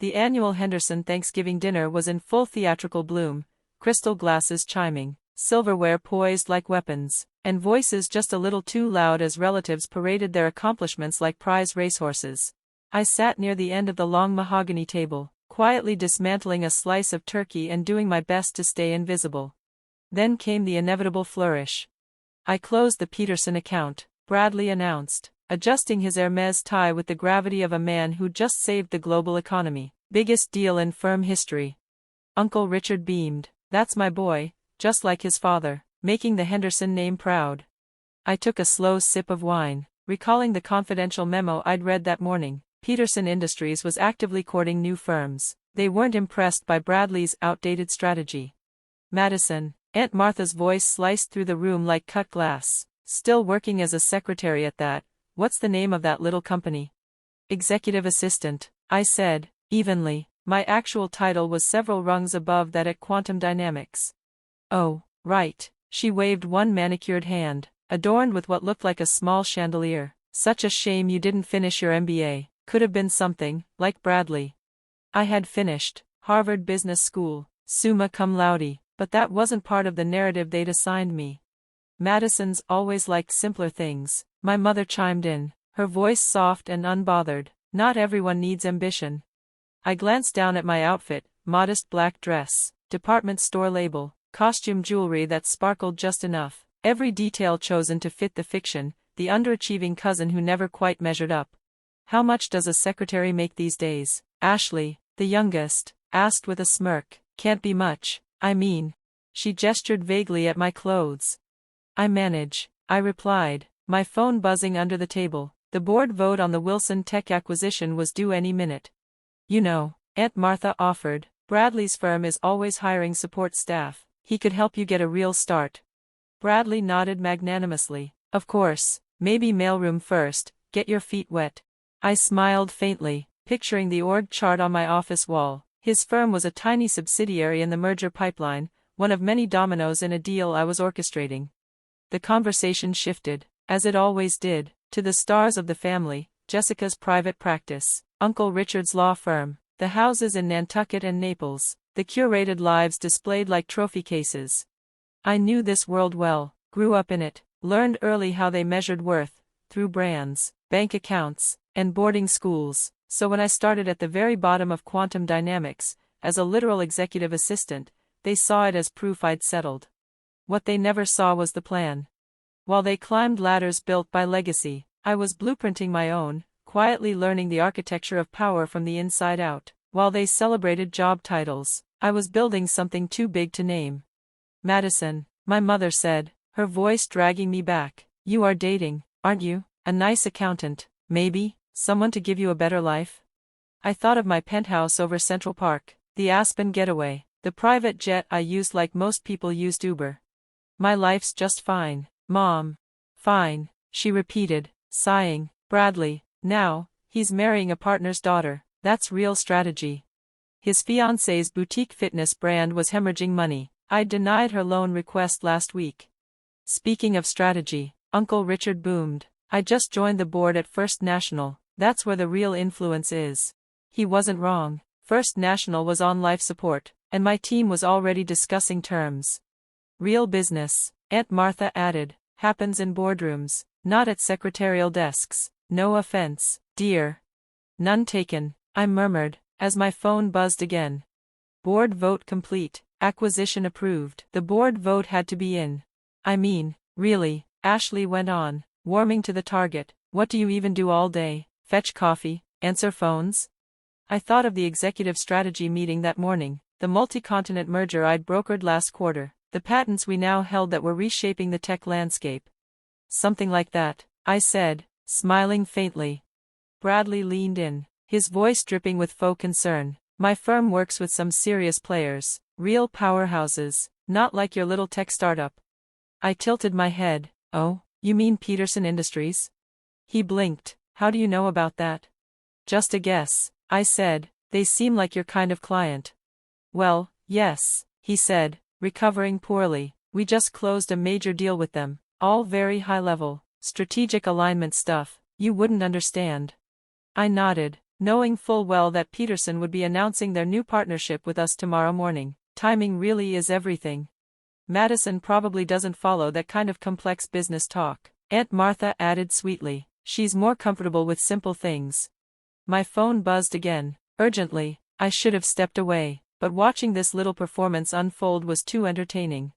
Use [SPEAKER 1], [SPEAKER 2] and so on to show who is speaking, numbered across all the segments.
[SPEAKER 1] The annual Henderson Thanksgiving dinner was in full theatrical bloom, crystal glasses chiming, silverware poised like weapons, and voices just a little too loud as relatives paraded their accomplishments like prize racehorses. I sat near the end of the long mahogany table, quietly dismantling a slice of turkey and doing my best to stay invisible. Then came the inevitable flourish. I closed the Peterson account, Bradley announced, adjusting his Hermès tie with the gravity of a man who just saved the global economy. Biggest deal in firm history. Uncle Richard beamed. That's my boy, just like his father, making the Henderson name proud. I took a slow sip of wine, recalling the confidential memo I'd read that morning. Peterson Industries was actively courting new firms. They weren't impressed by Bradley's outdated strategy. Madison, Aunt Martha's voice sliced through the room like cut glass. Still working as a secretary at that. What's the name of that little company? Executive assistant, I said, evenly. My actual title was several rungs above that at Quantum Dynamics. Oh, right, she waved one manicured hand, adorned with what looked like a small chandelier. Such a shame you didn't finish your MBA. Could have been something, like Bradley. I had finished Harvard Business School, summa cum laude, but that wasn't part of the narrative they'd assigned me. Madison's always liked simpler things, my mother chimed in, her voice soft and unbothered. Not everyone needs ambition. I glanced down at my outfit, modest black dress, department store label, costume jewelry that sparkled just enough, every detail chosen to fit the fiction, the underachieving cousin who never quite measured up. How much does a secretary make these days? Ashley, the youngest, asked with a smirk. Can't be much, I mean. She gestured vaguely at my clothes. I manage, I replied, my phone buzzing under the table. The board vote on the Wilson Tech acquisition was due any minute. You know, Aunt Martha offered, Bradley's firm is always hiring support staff. He could help you get a real start. Bradley nodded magnanimously. Of course, maybe mailroom first, get your feet wet. I smiled faintly, picturing the org chart on my office wall. His firm was a tiny subsidiary in the merger pipeline, one of many dominoes in a deal I was orchestrating. The conversation shifted, as it always did, to the stars of the family, Jessica's private practice, Uncle Richard's law firm, the houses in Nantucket and Naples, the curated lives displayed like trophy cases. I knew this world well, grew up in it, learned early how they measured worth, through brands, bank accounts, and boarding schools, so when I started at the very bottom of Quantum Dynamics, as a literal executive assistant, they saw it as proof I'd settled. What they never saw was the plan. While they climbed ladders built by legacy, I was blueprinting my own, quietly learning the architecture of power from the inside out. While they celebrated job titles, I was building something too big to name. Madison, my mother said, her voice dragging me back, you are dating, aren't you? A nice accountant, maybe, someone to give you a better life? I thought of my penthouse over Central Park, the Aspen getaway, the private jet I used like most people used Uber. My life's just fine, Mom. Fine, she repeated, sighing. Bradley, now, he's marrying a partner's daughter, that's real strategy. His fiancée's boutique fitness brand was hemorrhaging money. I'd denied her loan request last week. Speaking of strategy, Uncle Richard boomed, I just joined the board at First National. That's where the real influence is. He wasn't wrong. First National was on life support, and my team was already discussing terms. Real business, Aunt Martha added, happens in boardrooms, not at secretarial desks. No offense, dear. None taken, I murmured, as my phone buzzed again. Board vote complete, acquisition approved. The board vote had to be in. I mean, really, Ashley went on, warming to the target. What do you even do all day? Fetch coffee, answer phones? I thought of the executive strategy meeting that morning, the multi-continent merger I'd brokered last quarter, the patents we now held that were reshaping the tech landscape. Something like that, I said, smiling faintly. Bradley leaned in, his voice dripping with faux concern. My firm works with some serious players, real powerhouses, not like your little tech startup. I tilted my head. Oh, you mean Peterson Industries? He blinked. How do you know about that? Just a guess, I said, they seem like your kind of client. Well, yes, he said, recovering poorly, we just closed a major deal with them, all very high level, strategic alignment stuff, you wouldn't understand. I nodded, knowing full well that Peterson would be announcing their new partnership with us tomorrow morning. Timing really is everything. Madison probably doesn't follow that kind of complex business talk, Aunt Martha added sweetly. She's more comfortable with simple things. My phone buzzed again, urgently. I should have stepped away, but watching this little performance unfold was too entertaining.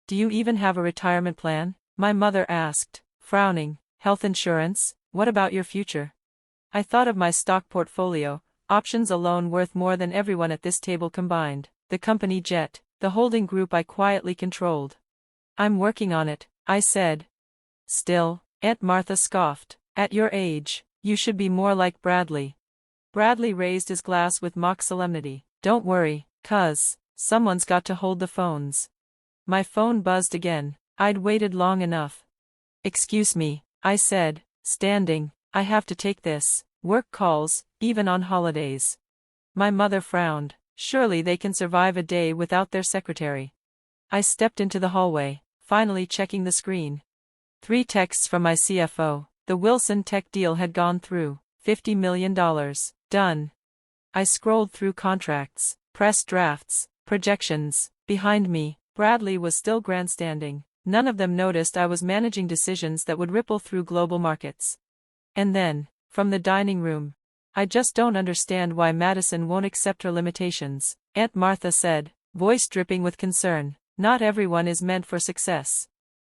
[SPEAKER 1] Do you even have a retirement plan? My mother asked, frowning. Health insurance? What about your future? I thought of my stock portfolio, options alone worth more than everyone at this table combined, the company jet, the holding group I quietly controlled. I'm working on it, I said. Still, Aunt Martha scoffed. At your age, you should be more like Bradley. Bradley raised his glass with mock solemnity. Don't worry, cuz, someone's got to hold the phones. My phone buzzed again. I'd waited long enough. Excuse me, I said, standing. I have to take this. Work calls, even on holidays. My mother frowned. Surely they can survive a day without their secretary. I stepped into the hallway, finally checking the screen. 3 texts from my CFO. The Wilson Tech deal had gone through. $50 million. Done. I scrolled through contracts, press drafts, projections. Behind me, Bradley was still grandstanding. None of them noticed I was managing decisions that would ripple through global markets. And then, from the dining room, I just don't understand why Madison won't accept her limitations, Aunt Martha said, voice dripping with concern. Not everyone is meant for success.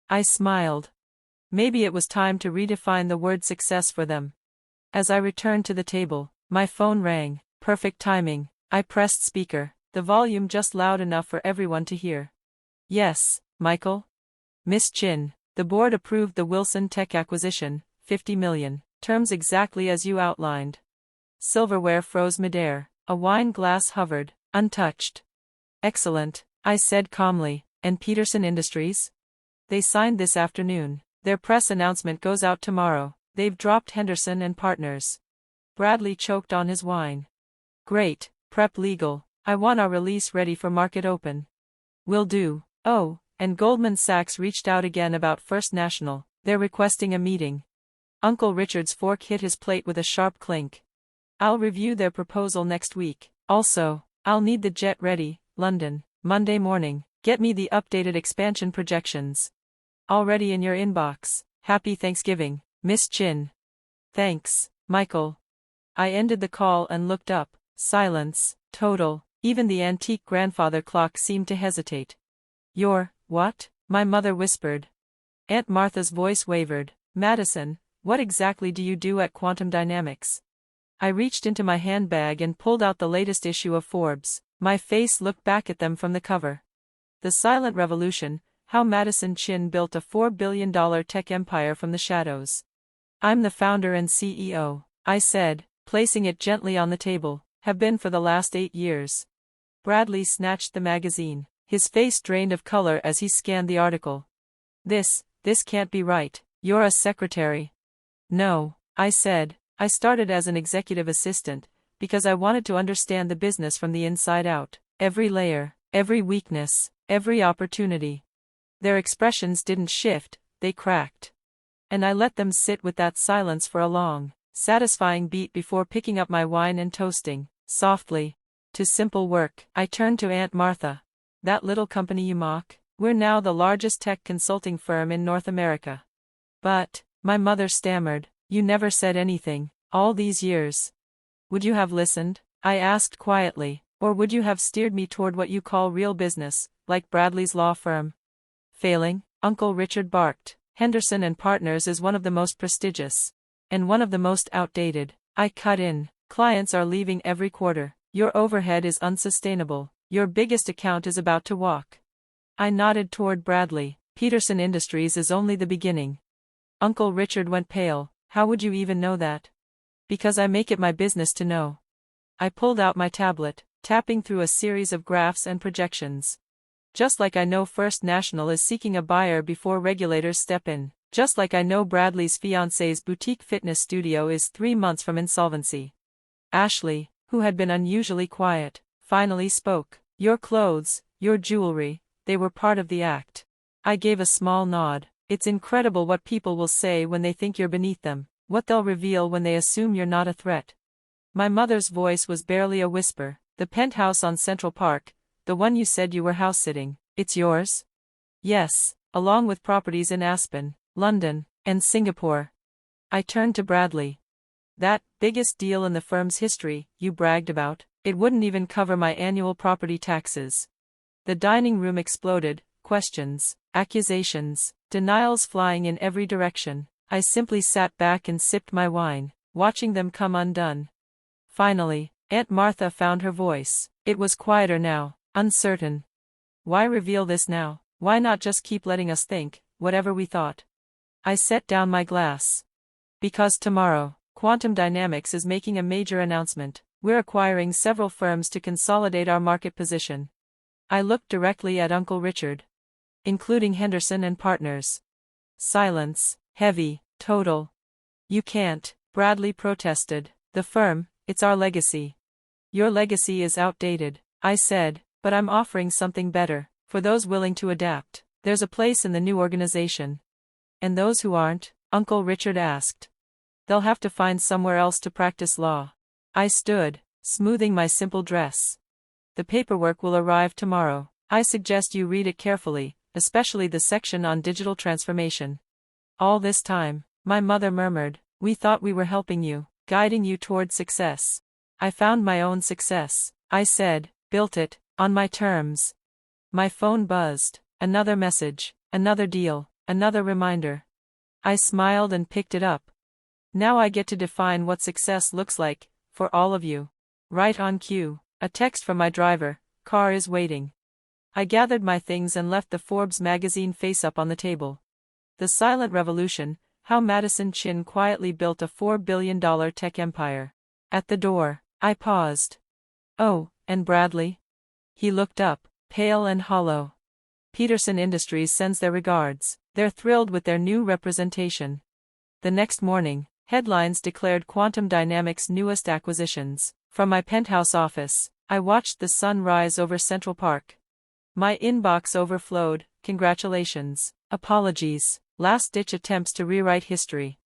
[SPEAKER 1] I smiled. Maybe it was time to redefine the word success for them. As I returned to the table, my phone rang. Perfect timing. I pressed speaker, the volume just loud enough for everyone to hear. Yes, Michael? Miss Chin, the board approved the Wilson Tech acquisition, $50 million, terms exactly as you outlined. Silverware froze midair, a wine glass hovered, untouched. Excellent, I said calmly. And Peterson Industries? They signed this afternoon. Their press announcement goes out tomorrow. They've dropped Henderson and Partners. Bradley choked on his wine. Great, prep legal. I want our release ready for market open. Will do. Oh, and Goldman Sachs reached out again about First National. They're requesting a meeting. Uncle Richard's fork hit his plate with a sharp clink. I'll review their proposal next week. Also, I'll need the jet ready, London, Monday morning. Get me the updated expansion projections. Already in your inbox. Happy Thanksgiving, Miss Chin. Thanks, Michael. I ended the call and looked up. Silence, total. Even the antique grandfather clock seemed to hesitate. You're, what? My mother whispered. Aunt Martha's voice wavered. Madison, what exactly do you do at Quantum Dynamics? I reached into my handbag and pulled out the latest issue of Forbes. My face looked back at them from the cover. The Silent Revolution, how Madison Chin built a $4 billion tech empire from the shadows. I'm the founder and CEO, I said, placing it gently on the table, have been for the last 8 years. Bradley snatched the magazine, his face drained of color as he scanned the article. This can't be right. You're a secretary. No, I said. I started as an executive assistant, because I wanted to understand the business from the inside out. Every layer, every weakness, every opportunity. Their expressions didn't shift, they cracked. And I let them sit with that silence for a long, satisfying beat before picking up my wine and toasting, softly, to simple work. I turned to Aunt Martha. That little company you mock? We're now the largest tech consulting firm in North America. But, my mother stammered, you never said anything, all these years. Would you have listened? I asked quietly, or would you have steered me toward what you call real business, like Bradley's law firm? Failing, Uncle Richard barked. Henderson and Partners is one of the most prestigious. And one of the most outdated. I cut in. Clients are leaving every quarter. Your overhead is unsustainable. Your biggest account is about to walk. I nodded toward Bradley. Peterson Industries is only the beginning. Uncle Richard went pale. How would you even know that? Because I make it my business to know. I pulled out my tablet, tapping through a series of graphs and projections. Just like I know First National is seeking a buyer before regulators step in. Just like I know Bradley's fiancée's boutique fitness studio is 3 months from insolvency. Ashley, who had been unusually quiet, finally spoke. Your clothes, your jewelry, they were part of the act. I gave a small nod. It's incredible what people will say when they think you're beneath them, what they'll reveal when they assume you're not a threat. My mother's voice was barely a whisper. The penthouse on Central Park, the one you said you were house-sitting, it's yours? Yes, along with properties in Aspen, London, and Singapore. I turned to Bradley. That biggest deal in the firm's history you bragged about, it wouldn't even cover my annual property taxes. The dining room exploded, questions, accusations, denials flying in every direction. I simply sat back and sipped my wine, watching them come undone. Finally, Aunt Martha found her voice. It was quieter now, uncertain. Why reveal this now? Why not just keep letting us think, whatever we thought? I set down my glass. Because tomorrow, Quantum Dynamics is making a major announcement. We're acquiring several firms to consolidate our market position. I looked directly at Uncle Richard. Including Henderson and Partners. Silence, heavy, total. You can't, Bradley protested. The firm, it's our legacy. Your legacy is outdated, I said, but I'm offering something better, for those willing to adapt. There's a place in the new organization. And those who aren't? Uncle Richard asked. They'll have to find somewhere else to practice law. I stood, smoothing my simple dress. The paperwork will arrive tomorrow. I suggest you read it carefully, especially the section on digital transformation. All this time, my mother murmured, we thought we were helping you, guiding you toward success. I found my own success, I said, built it, on my terms. My phone buzzed, another message, another deal, another reminder. I smiled and picked it up. Now I get to define what success looks like, for all of you. Right on cue, a text from my driver, car is waiting. I gathered my things and left the Forbes magazine face up on the table. The Silent Revolution, how Madison Chin quietly built a $4 billion tech empire. At the door, I paused. Oh, and Bradley? He looked up, pale and hollow. Peterson Industries sends their regards. They're thrilled with their new representation. The next morning, headlines declared Quantum Dynamics' newest acquisitions. From my penthouse office, I watched the sun rise over Central Park. My inbox overflowed, congratulations, apologies, last-ditch attempts to rewrite history.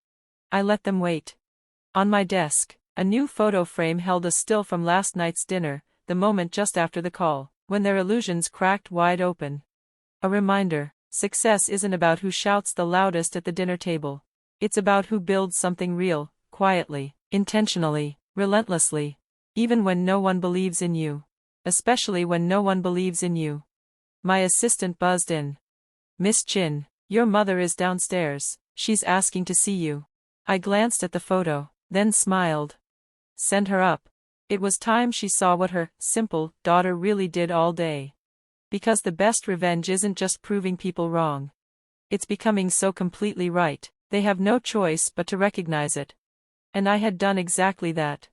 [SPEAKER 1] I let them wait. On my desk, a new photo frame held a still from last night's dinner, the moment just after the call, when their illusions cracked wide open. A reminder, success isn't about who shouts the loudest at the dinner table. It's about who builds something real, quietly, intentionally, relentlessly. Even when no one believes in you. Especially when no one believes in you. My assistant buzzed in. Miss Chin, your mother is downstairs, she's asking to see you. I glanced at the photo, then smiled. Send her up. It was time she saw what her simple daughter really did all day. Because the best revenge isn't just proving people wrong. It's becoming so completely right, they have no choice but to recognize it. And I had done exactly that.